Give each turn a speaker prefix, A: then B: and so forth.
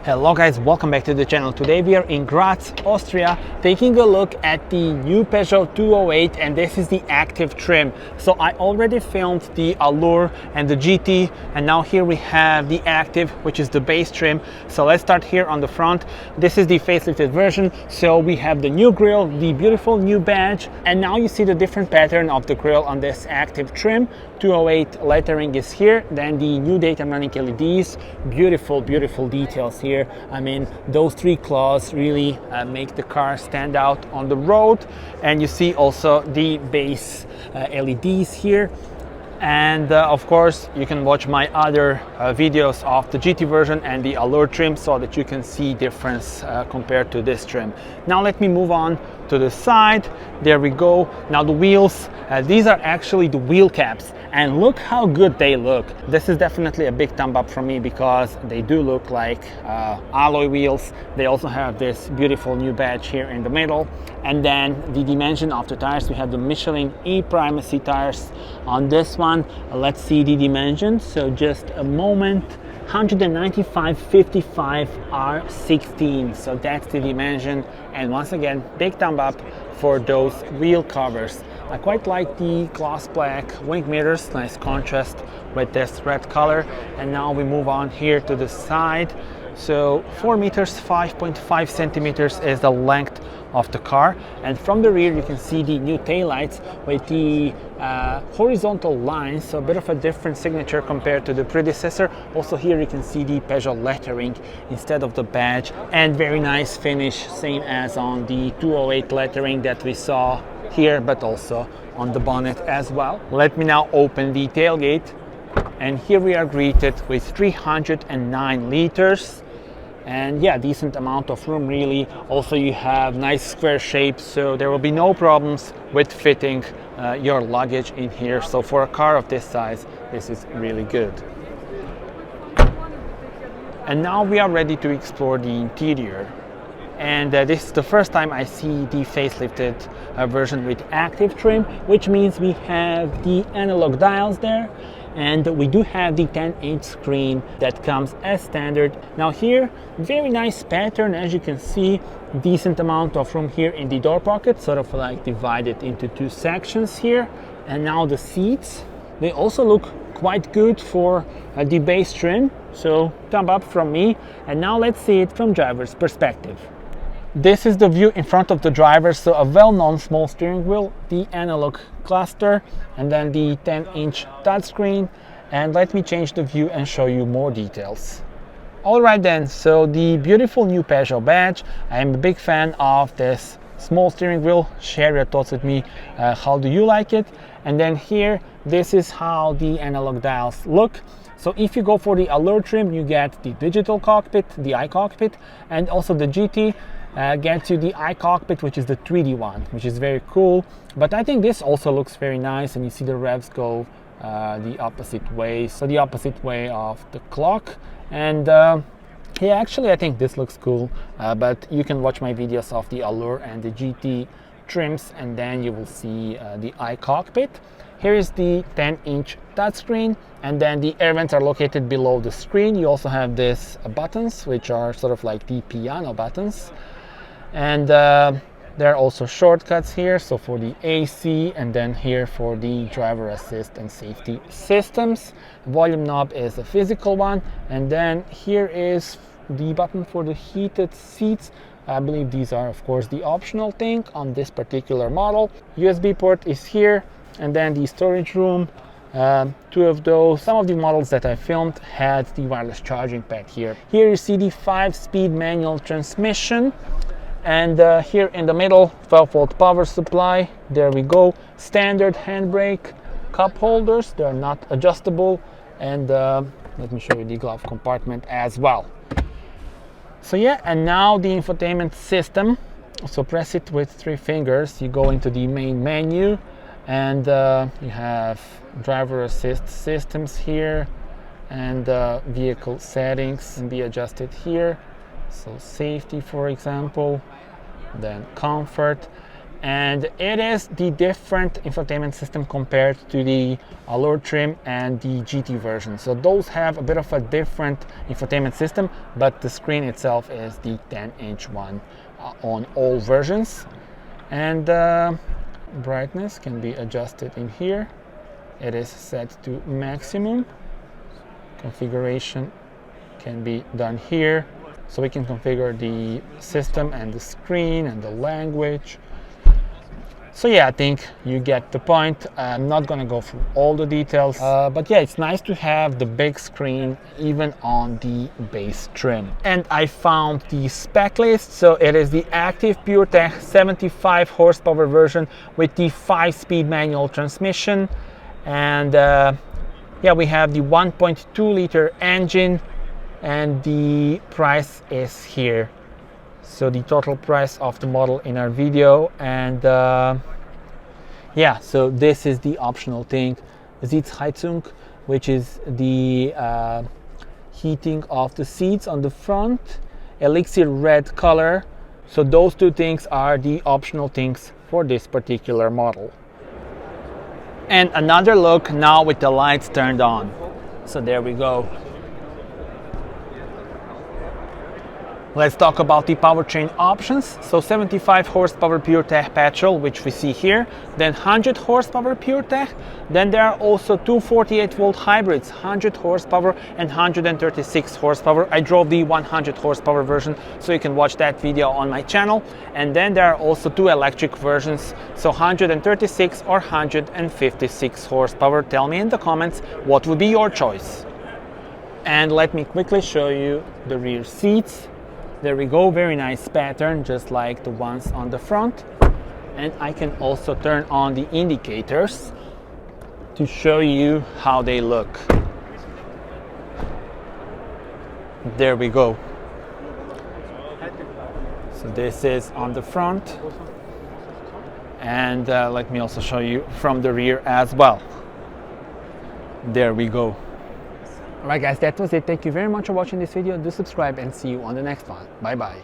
A: Hello guys, welcome back to the channel. Today we are in Graz, Austria, taking a look at the new Peugeot 208, and this is the active trim. So I already filmed the Allure and the GT, and now here we have the active, which is the base trim. So let's start here on the front. This is the facelifted version. So we have the new grille, the beautiful new badge, and now you see the different pattern of the grille on this active trim. 208 lettering is here, then the new daytime running LEDs, beautiful details here. I mean, those three claws really make the car stand out on the road. And you see also the base LEDs here. And of course, you can watch my other videos of the GT version and the Allure trim so that you can see difference compared to this trim. Now let me move on to the side. There we go. Now the wheels, these are actually the wheel caps, and look how good they look. This is definitely a big thumb up from me because they do look like alloy wheels. They also have this beautiful new badge here in the middle. And then the dimension of the tires, we have the Michelin E-Primacy tires on this one. Let's see the dimensions. So just a moment. 195/55 R16, so that's the dimension. And once again, big thumb up for those wheel covers. I quite like the gloss black wing mirrors, nice contrast with this red color. And now we move on here to the side. So 4 meters, 5.5 centimeters is the length of the car, and from the rear you can see the new taillights with the horizontal lines, so a bit of a different signature compared to the predecessor. Also here you can see the Peugeot lettering instead of the badge, and very nice finish, same as on the 208 lettering that we saw here, but also on the bonnet as well. Let me now open the tailgate, and here we are greeted with 309 liters. And yeah, decent amount of room really. Also you have nice square shapes, so there will be no problems with fitting your luggage in here. So for a car of this size, this is really good. And now we are ready to explore the interior. And this is the first time I see the facelifted version with active trim, which means we have the analog dials there. And we do have the 10-inch screen that comes as standard. Now here, very nice pattern, as you can see, decent amount of room here in the door pocket, sort of like divided into two sections here. And now the seats, they also look quite good for the base trim, so thumb up from me. And now let's see it from driver's perspective. This is the view in front of the driver, so a well-known small steering wheel, the analog cluster, and then the 10-inch touchscreen. And let me change the view and show you more details. Alright then, so the beautiful new Peugeot badge. I am a big fan of this small steering wheel. Share your thoughts with me. How do you like it? And then here, this is how the analog dials look. So if you go for the Allure trim, you get the digital cockpit, the iCockpit, and also the GT gets you the iCockpit, which is the 3D one, which is very cool. But I think this also looks very nice, and you see the revs go the opposite way, so the opposite way of the clock. And yeah, actually I think this looks cool, but you can watch my videos of the Allure and the GT trims, and then you will see the iCockpit. Here is the 10-inch touchscreen, and then the air vents are located below the screen. You also have these buttons, which are sort of like the piano buttons. And there are also shortcuts here, so for the AC, and then here for the driver assist and safety systems. Volume knob is a physical one, and then here is the button for the heated seats. I believe these are of course the optional thing on this particular model. USB port is here, and then the storage room, two of those. Some of the models that I filmed had the wireless charging pad here. Here you see the 5-speed manual transmission. And here in the middle, 12-volt power supply. There we go. Standard handbrake, cup holders. They're not adjustable. And let me show you the glove compartment as well. So yeah, and now the infotainment system. So press it with 3 fingers. You go into the main menu, and you have driver assist systems here, and vehicle settings can be adjusted here. So safety, for example, then comfort, And it is the different infotainment system compared to the Allure trim and the GT version. So those have a bit of a different infotainment system, but the screen itself is the 10-inch one on all versions. And brightness can be adjusted in here. It is set to maximum. Configuration can be done here. So we can configure the system and the screen and the language. So yeah, I think you get the point. I'm not gonna go through all the details, but yeah, it's nice to have the big screen even on the base trim. And I found the spec list. So it is the active PureTech 75 horsepower version with the 5-speed manual transmission. And yeah, we have the 1.2 liter engine, and the price is here. So the total price of the model in our video. And yeah, so this is the optional thing, Sitzheizung, which is the heating of the seats on the front, ELIXIR RED color. So those two things are the optional things for this particular model. And another look now with the lights turned on. So there we go. Let's talk about the powertrain options. So 75 horsepower PureTech petrol, which we see here, then 100 horsepower PureTech. Then there are also two 48-volt hybrids, 100 horsepower and 136 horsepower. I drove the 100 horsepower version, so you can watch that video on my channel. And then there are also two electric versions, so 136 or 156 horsepower. Tell me in the comments what would be your choice. And let me quickly show you the rear seats. There we go, very nice pattern, just like the ones on the front. And I can also turn on the indicators to show you how they look. There we go. So this is on the front. And let me also show you from the rear as well. There we go. Alright guys, that was it. Thank you very much for watching this video. Do subscribe and see you on the next one. Bye bye.